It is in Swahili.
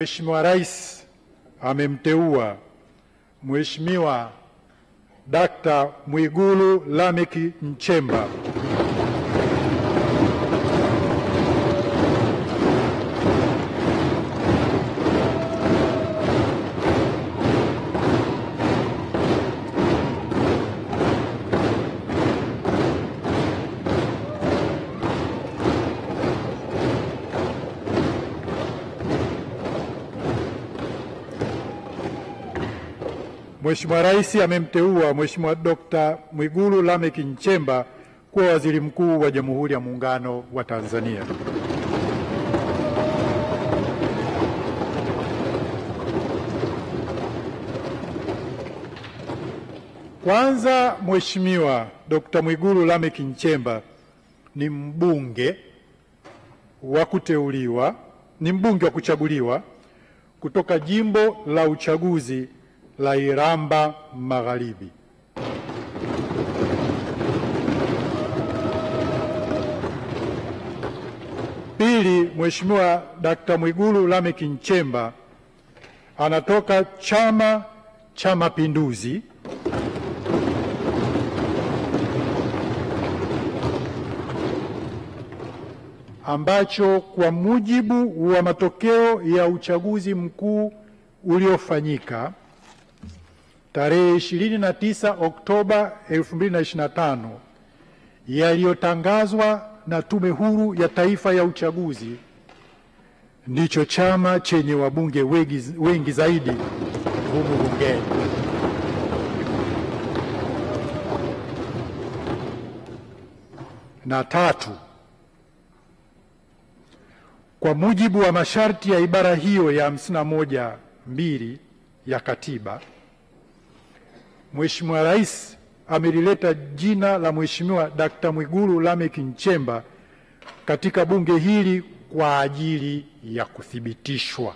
Mheshimiwa Rais amemteua Mheshimiwa Dr. Mwigulu Lameck Nchemba Mheshimiwa Rais amemteua Mheshimiwa Dr. Mwigulu Lameck Nchemba kuwa Waziri Mkuu wa Jamhuri ya Muungano wa Tanzania. Kwanza, Mheshimiwa Dr. Mwigulu Lameck Nchemba ni mbunge wa kuchaguliwa kutoka Jimbo la Uchaguzi la Iramba Magharibi. Pili, Mheshimiwa Dr. Mwigulu Lameck Nchemba anatoka Chama cha Mapinduzi ambacho kwa mujibu wa matokeo ya uchaguzi mkuu uliofanyika tarehe 29 Oktoba 2025 yaliyotangazwa na Tume Huru ya Taifa ya Uchaguzi, ndicho chama chenye wabunge wengi zaidi humu bungeni. Na tatu, kwa mujibu wa masharti ya ibara hiyo ya 51(2) ya Katiba, Mheshimiwa Rais amelileta jina la Mheshimiwa Dr. Mwigulu Lameck Nchemba katika bunge hili kwa ajili ya kuthibitishwa.